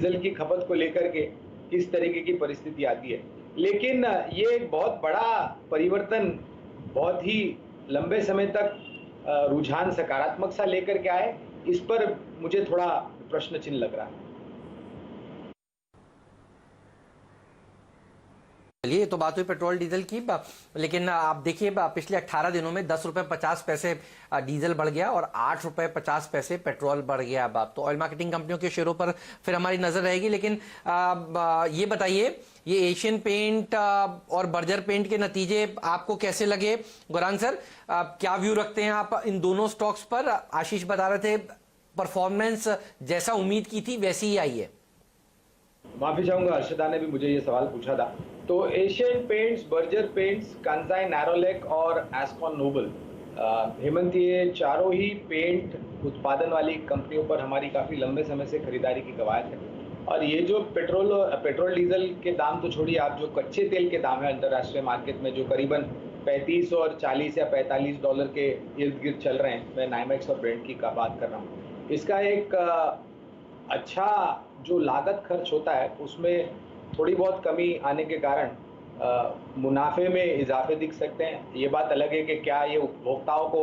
Diesel की खपत को लेकर के किस तरीके की परिस्थिति आती है। लेकिन ये एक बहुत बड़ा परिवर्तन, बहुत ही लंबे समय तक रुझान सकारात्मक सा लेकर के आए, इस पर मुझे थोड़ा प्रश्न चिन्ह लग रहा है। चलिए, तो बात हुई पेट्रोल डीजल की, लेकिन आप देखिए पिछले 18 दिनों में 10 रुपए 50 पैसे डीजल बढ़ गया और 8 रुपए 50 पैसे पेट्रोल बढ़ गया। अब तो ऑयल मार्केटिंग कंपनियों के शेयरों पर फिर हमारी नजर रहेगी। लेकिन ये बताइए, ये एशियन पेंट और बर्जर पेंट के नतीजे आपको कैसे लगे? गौरांग सर, क्या व्यू रखते हैं आप इन दोनों स्टॉक्स पर? आशीष बता रहे थे परफॉर्मेंस जैसा उम्मीद की थी वैसी ही आई है। माफी चाहूंगा, हर्षदा ने भी मुझे ये सवाल पूछा था। तो Asian Paints, Berger Paints, Kansai Nerolac और एस्कॉन नोबल, हेमंत, ये चारों ही पेंट उत्पादन वाली कंपनियों पर हमारी काफी लंबे समय से खरीदारी की कवायद है। और ये जो पेट्रोल डीजल के दाम तो छोड़िए, आप जो कच्चे तेल के दाम है अंतर्राष्ट्रीय मार्केट में जो करीबन 35 और 40 या 45 डॉलर के इर्द गिर्द चल रहे हैं, मैं नाइमेक्स और ब्रेंट की का बात कर रहा हूँ, इसका एक अच्छा जो लागत खर्च होता है उसमें थोड़ी बहुत कमी आने के कारण मुनाफे में इजाफे दिख सकते हैं। ये बात अलग है कि क्या ये उपभोक्ताओं को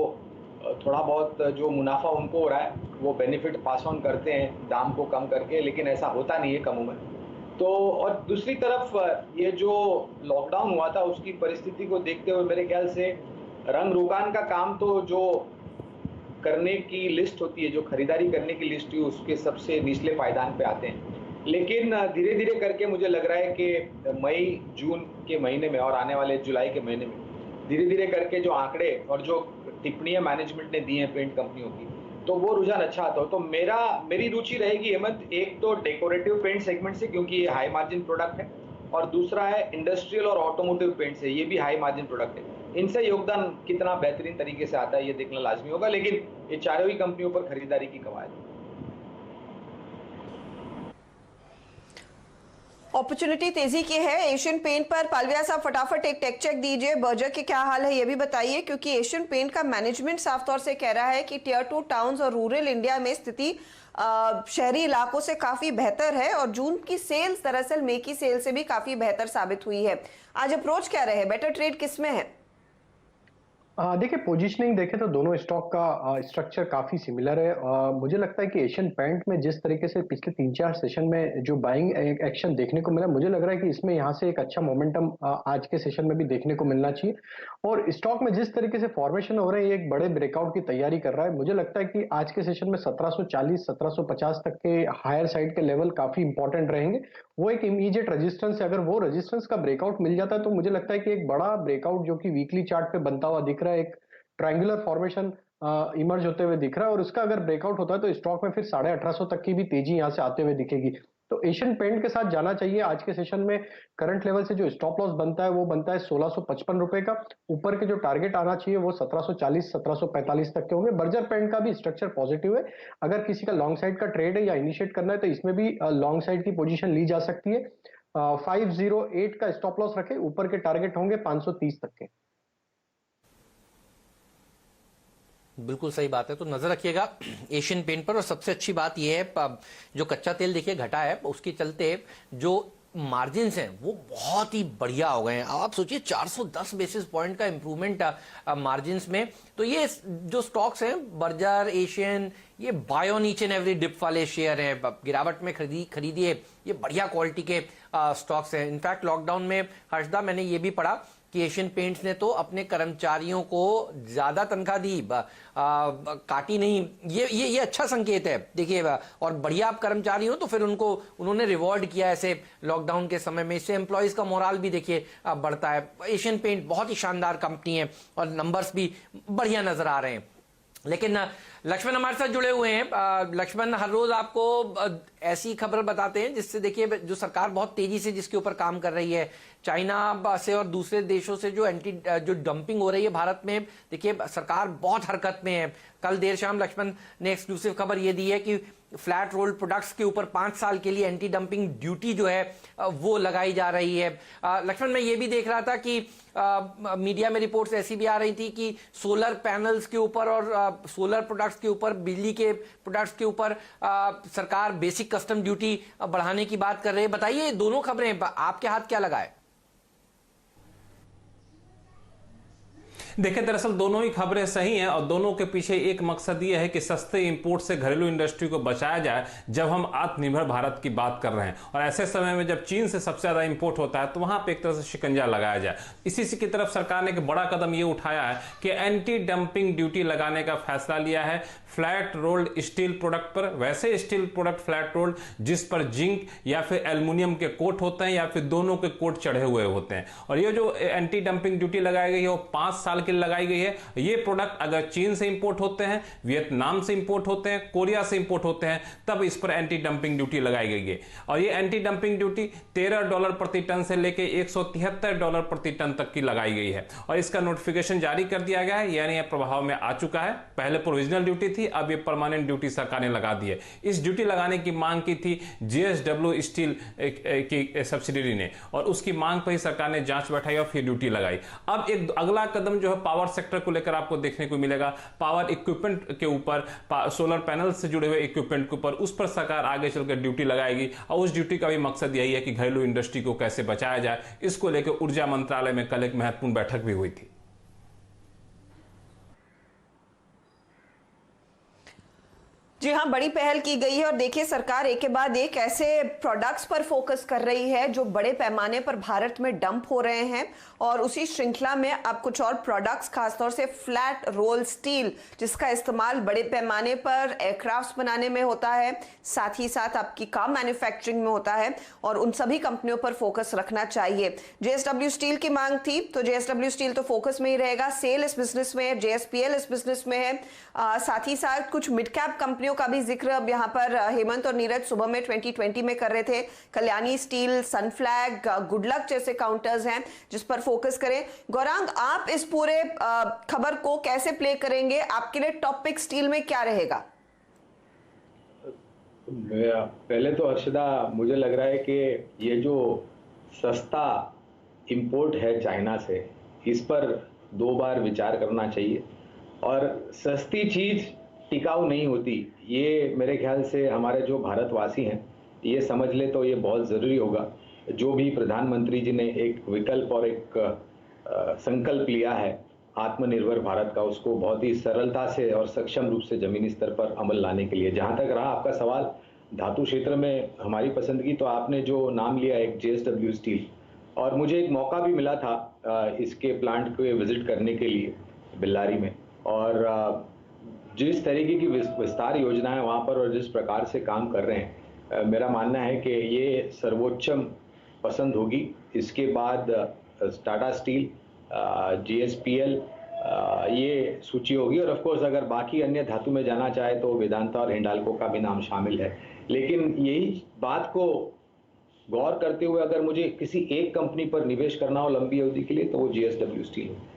थोड़ा बहुत जो मुनाफा उनको हो रहा है वो बेनिफिट पास ऑन करते हैं दाम को कम करके, लेकिन ऐसा होता नहीं है कम उम्र। तो और दूसरी तरफ ये जो लॉकडाउन हुआ था उसकी परिस्थिति को देखते हुए मेरे ख्याल से रंग रोगान का काम तो जो करने की लिस्ट होती है, जो खरीदारी करने की लिस्ट है, उसके सबसे निचले पायदान पे आते हैं। लेकिन धीरे धीरे करके मुझे लग रहा है कि मई जून के महीने में और आने वाले जुलाई के महीने में धीरे धीरे करके जो आंकड़े और जो टिप्पणियां मैनेजमेंट ने दी हैं पेंट कंपनियों की, तो वो रुझान अच्छा आता हो। तो मेरी रुचि रहेगी हेमंत, एक तो डेकोरेटिव पेंट सेगमेंट से, क्योंकि ये हाई मार्जिन प्रोडक्ट है, और दूसरा है इंडस्ट्रियल और ऑटोमोटिव पेंट से, ये भी हाई मार्जिन प्रोडक्ट है। इनसे योगदान कितना बेहतरीन तरीके से आता है ये देखना लाजमी होगा, लेकिन ये चारों ही कंपनियों पर खरीदारी की कवायद है। अपॉर्चुनिटी तेजी की है एशियन पेंट पर। पालविया साहब फटाफट एक टेक चेक दीजिए, बर्जर के क्या हाल है ये भी बताइए, क्योंकि एशियन पेंट का मैनेजमेंट साफ तौर से कह रहा है कि टियर 2 टाउन्स और रूरल इंडिया में स्थिति शहरी इलाकों से काफी बेहतर है और जून की सेल्स दरअसल मई की सेल से भी काफी बेहतर साबित हुई है। आज अप्रोच क्या रहे, बेटर ट्रेड किसमें है? देखिए, पोजीशनिंग देखें तो दोनों स्टॉक का स्ट्रक्चर काफी सिमिलर है। मुझे लगता है कि एशियन पेंट में जिस तरीके से पिछले 3-4 सेशन में जो बाइंग एक्शन देखने को मिला, मुझे लग रहा है कि इसमें यहाँ से एक अच्छा मोमेंटम आज के सेशन में भी देखने को मिलना चाहिए। और स्टॉक में जिस तरीके से फॉर्मेशन हो रहे हैं, एक बड़े ब्रेकआउट की तैयारी कर रहा है। मुझे लगता है कि आज के सेशन में 1740 1750 तक के हायर साइड के लेवल काफी इंपॉर्टेंट रहेंगे। वो एक इमीडिएट रेजिस्टेंस है, अगर वो रेजिस्टेंस का ब्रेकआउट मिल जाता है तो मुझे लगता है कि एक बड़ा ब्रेकआउट जो कि वीकली चार्ट पे बनता हुआ दिख रहा है, एक ट्रायंगुलर फॉर्मेशन इमर्ज होते हुए दिख रहा है, और उसका अगर ब्रेकआउट होता है तो स्टॉक में फिर 1850 तक की भी तेजी यहां से आते हुए दिखेगी। तो एशियन पेंट के साथ जाना चाहिए आज के सेशन में। करंट लेवल से जो स्टॉप लॉस बनता है वो बनता है 1655 रुपए का। ऊपर के जो टारगेट आना चाहिए वो 1740 1745 तक के होंगे। बर्जर पेंट का भी स्ट्रक्चर पॉजिटिव है, अगर किसी का लॉन्ग साइड का ट्रेड है या इनिशिएट करना है तो इसमें भी लॉन्ग साइड की पोजीशन ली जा सकती है। 508 का स्टॉप लॉस रखे, ऊपर के टारगेट होंगे 530 तक के। बिल्कुल सही बात है, तो नजर रखिएगा एशियन पेंट पर। और सबसे अच्छी बात यह है, जो कच्चा तेल देखिए घटा है, उसके चलते जो मार्जिन्स हैं वो बहुत ही बढ़िया हो गए हैं। आप सोचिए 410 बेसिस पॉइंट का इंप्रूवमेंट मार्जिन्स में। तो ये जो स्टॉक्स हैं बर्जर, एशियन, ये buy on each and every dip वाले शेयर हैं, गिरावट में खरीदिए, ये बढ़िया क्वालिटी के स्टॉक्स हैं। इनफैक्ट लॉकडाउन में हर्षदा, मैंने ये भी पढ़ा कि एशियन पेंट्स ने तो अपने कर्मचारियों को ज्यादा तनख्वाह दी, काटी नहीं। ये अच्छा संकेत है देखिए। और बढ़िया आप कर्मचारी हो तो फिर उन्होंने रिवॉर्ड किया ऐसे लॉकडाउन के समय में, इससे एम्प्लॉयज का मोराल भी देखिए बढ़ता है। एशियन पेंट बहुत ही शानदार कंपनी है और नंबर्स भी बढ़िया नजर आ रहे हैं। लेकिन लक्ष्मण हमारे साथ जुड़े हुए हैं। लक्ष्मण, हर रोज आपको ऐसी खबर बताते हैं जिससे देखिए जो सरकार बहुत तेजी से जिसके ऊपर काम कर रही है, चाइना से और दूसरे देशों से जो डंपिंग हो रही है भारत में, देखिए सरकार बहुत हरकत में है। कल देर शाम लक्ष्मण ने एक्सक्लूसिव खबर ये दी है कि फ्लैट रोल्ड प्रोडक्ट्स के ऊपर 5 साल के लिए एंटी डंपिंग ड्यूटी जो है वो लगाई जा रही है। लक्ष्मण, मैं ये भी देख रहा था कि मीडिया में रिपोर्ट्स ऐसी भी आ रही थी कि सोलर पैनल्स के ऊपर और सोलर प्रोडक्ट्स के ऊपर, बिजली के प्रोडक्ट्स के ऊपर सरकार बेसिक बेसिक कस्टम ड्यूटी बढ़ाने की बात कर रहे हैं। बताइए दोनों खबरें आपके हाथ क्या लगा है? देखिए, दरअसल दोनों ही खबरें सही हैं और दोनों के पीछे एक मकसद ये है कि सस्ते इंपोर्ट से घरेलू इंडस्ट्री को बचाया जाए जब हम आत्मनिर्भर भारत की बात कर रहे हैं। और ऐसे समय में जब चीन से सबसे ज्यादा इंपोर्ट होता है तो वहां पे एक तरह से शिकंजा लगाया जाए। इसी की तरफ सरकार ने एक बड़ा कदम ये उठाया है कि एंटी डंपिंग ड्यूटी लगाने का फैसला लिया है फ्लैट रोल्ड स्टील प्रोडक्ट पर। वैसे स्टील प्रोडक्ट फ्लैट रोल्ड जिस पर जिंक या फिर एल्युमिनियम के कोट होते हैं या फिर दोनों के कोट चढ़े हुए होते हैं। और ये जो एंटी डंपिंग ड्यूटी लगाई गई है वो 5 साल के लिए लगाई गई है। ये प्रोडक्ट अगर चीन से इंपोर्ट होते हैं, वियतनाम से इंपोर्ट होते हैं, कोरिया से इंपोर्ट होते हैं, तब इस पर एंटी डंपिंग ड्यूटी लगाई गई है। और ये एंटी डंपिंग ड्यूटी $13 प्रति टन से लेकर $173 प्रति टन तक की लगाई गई है। और इसका नोटिफिकेशन जारी कर दिया गया है, यानी यह प्रभाव में आ चुका है। पहले प्रोविजनल ड्यूटी थी, अब ये परमानेंट ड्यूटी सरकार ने लगा दी है। इस ड्यूटी लगाने की मांग की थी JSW स्टील की सब्सिडियरी ने, और उसकी मांग पर ही सरकार ने जांच बैठाई और फिर ड्यूटी लगाई। अब एक अगला कदम जो है पावर सेक्टर को लेकर आपको देखने को मिलेगा। पावर इक्विपमेंट के ऊपर, सोलर पैनल से जुड़े हुए इक्विपमेंट के ऊपर, उस पर सरकार आगे चलकर ड्यूटी लगाएगी। और उस ड्यूटी का भी मकसद यही है कि घरेलू इंडस्ट्री को कैसे बचाया जाए। इसको लेकर ऊर्जा मंत्रालय में कल एक महत्वपूर्ण बैठक भी हुई थी। जी हाँ, बड़ी पहल की गई है और देखिए सरकार एक के बाद एक ऐसे प्रोडक्ट्स पर फोकस कर रही है जो बड़े पैमाने पर भारत में डंप हो रहे हैं। और उसी श्रृंखला में अब कुछ और प्रोडक्ट्स, खासतौर से फ्लैट रोल स्टील, जिसका इस्तेमाल बड़े पैमाने पर एयरक्राफ्ट्स बनाने में होता है, साथ ही साथ आपकी कार मैन्युफैक्चरिंग में होता है, और उन सभी कंपनियों पर फोकस रखना चाहिए। JSW स्टील की मांग थी तो JSW स्टील तो फोकस में ही रहेगा। सेल इस बिजनेस में है, JSPL इस बिजनेस में है। साथ ही साथ कुछ मिड कैप कंपनियों का भी जिक्र अब यहाँ पर हेमंत और नीरज सुबह में 2020 में कर रहे थे। कल्याणी स्टील, सनफ्लैग, गुडलक जैसे काउंटर्स हैं जिस पर फोकस करें। गौरांग, आप इस पूरे खबर को कैसे प्ले करेंगे? आपके लिए टॉपिक स्टील में क्या रहेगा? पहले तो हर्षदा, मुझे लग रहा है कि ये जो सस्ता इंपोर्ट है चाइना से, इस पर 2 बार विचार करना चाहिए। और सस्ती चीज टिकाऊ नहीं होती, ये मेरे ख्याल से हमारे जो भारतवासी हैं ये समझ ले तो ये बहुत ज़रूरी होगा। जो भी प्रधानमंत्री जी ने एक विकल्प और एक संकल्प लिया है आत्मनिर्भर भारत का, उसको बहुत ही सरलता से और सक्षम रूप से ज़मीनी स्तर पर अमल लाने के लिए। जहाँ तक रहा आपका सवाल धातु क्षेत्र में हमारी पसंदगी, तो आपने जो नाम लिया एक JSW स्टील, और मुझे एक मौका भी मिला था इसके प्लांट को विजिट करने के लिए बेल्लारी में। और जिस तरीके की विस्तार योजना है वहाँ पर और जिस प्रकार से काम कर रहे हैं, मेरा मानना है कि ये सर्वोच्चम पसंद होगी। इसके बाद टाटा स्टील, JSPL, ये सूची होगी। और ऑफ कोर्स अगर बाकी अन्य धातु में जाना चाहे तो वेदांता और हिंडाल्को का भी नाम शामिल है। लेकिन यही बात को गौर करते हुए अगर मुझे किसी एक कंपनी पर निवेश करना हो लंबी अवधि के लिए तो वो JSW स्टील है।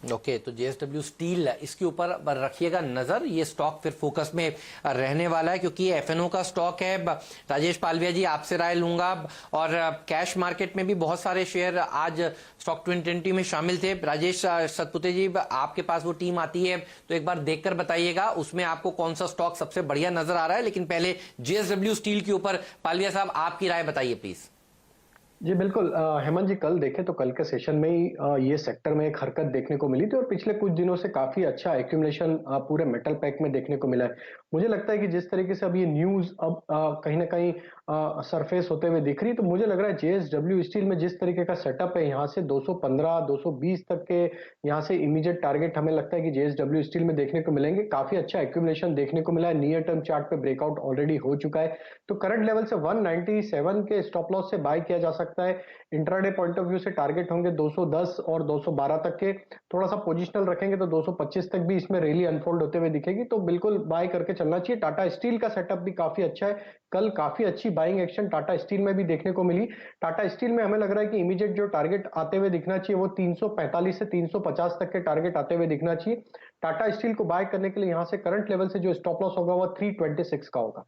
ओके, तो JSW स्टील, इसके ऊपर रखिएगा नजर। ये स्टॉक फिर फोकस में रहने वाला है क्योंकि FNO का स्टॉक है। राजेश पालविया जी, आपसे राय लूंगा। और कैश मार्केट में भी बहुत सारे शेयर आज स्टॉक 2020 में शामिल थे। राजेश सतपुते जी, आपके पास वो टीम आती है तो एक बार देखकर बताइएगा उसमें आपको कौन सा स्टॉक सबसे बढ़िया नजर आ रहा है। लेकिन पहले JSW स्टील के ऊपर पालविया साहब आपकी राय बताइए प्लीज। जी बिल्कुल, हेमंत जी, कल देखें तो कल के सेशन में ही ये सेक्टर में एक हरकत देखने को मिली थी और पिछले कुछ दिनों से काफी अच्छा एक्यूमुलेशन पूरे मेटल पैक में देखने को मिला है। मुझे लगता है कि जिस तरीके से अब ये न्यूज अब कहीं ना कहीं सरफेस होते हुए दिख रही है, तो मुझे लग रहा है JSW स्टील में जिस तरीके का सेटअप है, यहाँ से 215 220 तक के यहाँ से इमीडिएट टारगेट हमें लगता है कि JSW स्टील में देखने को मिलेंगे। काफी अच्छा एक्यूमुलेशन देखने को मिला है, नियर टर्म चार्ट पे ब्रेकआउट ऑलरेडी हो चुका है। तो करंट लेवल से 197 के स्टॉप लॉस से बाय किया जा सकता है। इंट्राडे पॉइंट ऑफ व्यू से टारगेट होंगे 210 और 212 तक के। थोड़ा सा पोजिशनल रखेंगे तो 225 तक भी इसमें रैली अनफोल्ड होते हुए दिखेगी, तो बिल्कुल बाय करके चलना चाहिए। टाटा स्टील का सेटअप भी काफी अच्छा है। कल काफी अच्छी बाइंग एक्शन टाटा स्टील में भी देखने को मिली। टाटा स्टील में हमें लग रहा है कि इमीडिएट जो टारगेट आते हुए दिखना चाहिए वो 345 से 350 तक के टारगेट आते हुए दिखना चाहिए। टाटा स्टील को बाय करने के लिए यहां से करंट लेवल से जो स्टॉप लॉस होगा वो 326 का होगा।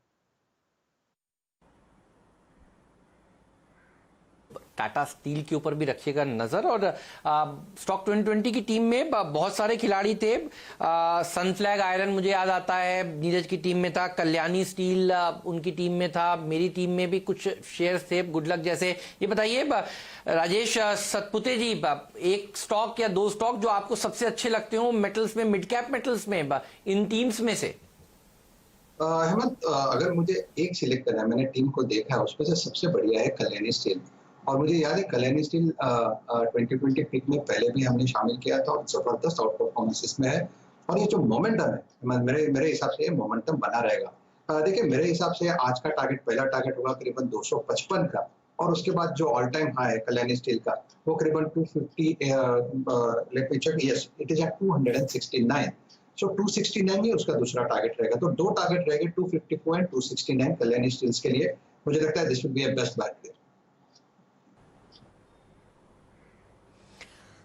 टाटा स्टील के ऊपर भी रखिएगा नजर। और स्टॉक 2020 की टीम में बहुत सारे खिलाड़ी थे। सनफ्लैग आयरन मुझे याद आता है, नीरज की टीम में था, कल्याणी स्टील उनकी टीम में था, मेरी टीम में भी कुछ शेयर्स थे, गुड लक जैसे। ये बताइए राजेश सतपुते जी, एक स्टॉक या दो स्टॉक जो आपको सबसे अच्छे लगते हो मेटल्स में, मिड कैप मेटल्स में, इन टीम्स में से। हेमंत, अगर मुझे एक सिलेक्ट करना है, मैंने टीम को देखा है, उसमें से सबसे बढ़िया है कल्याणी स्टील। और मुझे याद है कल्याणी स्टील 2020 पिक में पहले भी हमने शामिल किया था और जबरदस्त आउट परफॉर्मेंस में है। और ये जो मोमेंटम है, मेरे हिसाब से ये मोमेंटम बना रहेगा। देखिए, मेरे हिसाब से आज का टारगेट, पहला टारगेट होगा करीबन 255 का, और उसके बाद जो ऑल टाइम हाई है कल्याणी स्टील का वो करीबन 250, let me check, yes it is at 269। So 269 ही उसका दूसरा टारगेट रहेगा। तो दो टारगेट रहेंगे, 254 एंड 269 कल्याणी स्टील्स के लिए। मुझे लगता है this would be a best bat.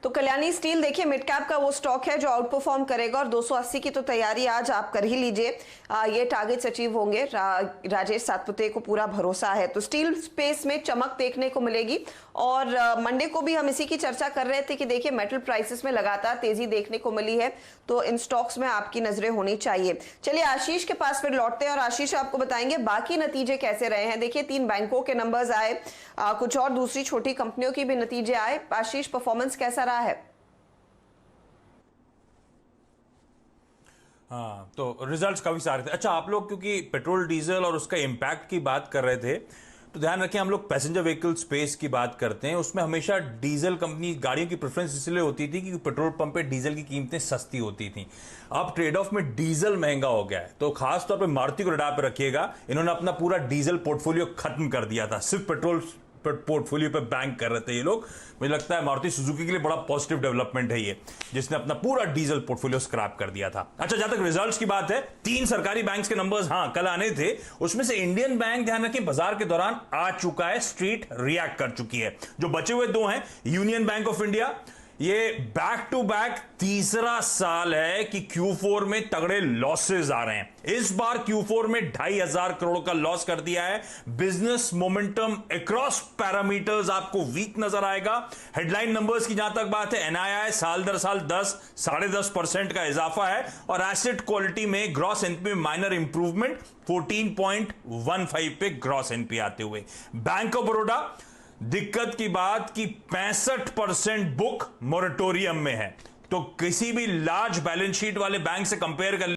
तो कल्याणी स्टील देखिए मिड कैप का वो स्टॉक है जो आउट परफॉर्म करेगा और 280 की तो तैयारी आज आप कर ही लीजिए। ये टारगेट्स अचीव होंगे। राजेश सातपुते को पूरा भरोसा है। तो स्टील स्पेस में चमक देखने को मिलेगी। और मंडे को भी हम इसी की चर्चा कर रहे थे कि देखिए मेटल प्राइसेस में लगातार तेजी देखने को मिली है, तो इन स्टॉक्स में आपकी नजरें होनी चाहिए। चलिए आशीष के पास फिर लौटते हैं और आशीष आपको बताएंगे बाकी नतीजे कैसे रहे हैं। देखिए 3 बैंकों के नंबर्स आए, कुछ और दूसरी छोटी कंपनियों की भी नतीजे आए। आशीष, परफॉर्मेंस कैसा रहा है? हाँ, तो रिजल्ट्स काफी सारे थे। अच्छा, आप लोग क्योंकि पेट्रोल डीजल और उसका इम्पैक्ट की बात कर रहे थे, तो ध्यान रखें, हम लोग पैसेंजर व्हीकल स्पेस की बात करते हैं, उसमें हमेशा डीजल कंपनी गाड़ियों की प्रेफरेंस इसलिए होती थी कि पेट्रोल पंप पे डीजल की कीमतें सस्ती होती थी। अब ट्रेड ऑफ में डीजल महंगा हो गया है, तो खास तौर पे मारुति को रडार पे रखिएगा। इन्होंने अपना पूरा डीजल पोर्टफोलियो खत्म कर दिया था, सिर्फ पेट्रोल पोर्टफोलियो पे बैंक कर रहे थे ये लोग। मुझे लगता है मारुति सुजुकी के लिए बड़ा पॉजिटिव डेवलपमेंट है ये, जिसने अपना पूरा डीजल पोर्टफोलियो स्क्रैप कर दिया था। अच्छा, जहां तक रिजल्ट्स की बात है, 3 सरकारी बैंक्स के नंबर्स कल आने थे। उसमें से इंडियन बैंक, ध्यान रखें, बाजार के दौरान आ चुका है, स्ट्रीट रिएक्ट कर चुकी है। जो बचे हुए 2 हैं, यूनियन बैंक ऑफ इंडिया, ये बैक टू बैक तीसरा साल है कि Q4 में तगड़े लॉसेस आ रहे हैं। इस बार Q4 में 2500 करोड़ का लॉस कर दिया है। बिजनेस मोमेंटम अक्रॉस पैरामीटर्स आपको वीक नजर आएगा। हेडलाइन नंबर्स की जहां तक बात है, NII साल दर साल 10-10.5% का इजाफा है और एसेट क्वालिटी में ग्रॉस एनपी में माइनर इंप्रूवमेंट, 14.15 पे ग्रॉस एनपी आते हुए। बैंक ऑफ बड़ौदा, दिक्कत की बात कि 65% बुक मोरेटोरियम में है, तो किसी भी लार्ज बैलेंस शीट वाले बैंक से कंपेयर कर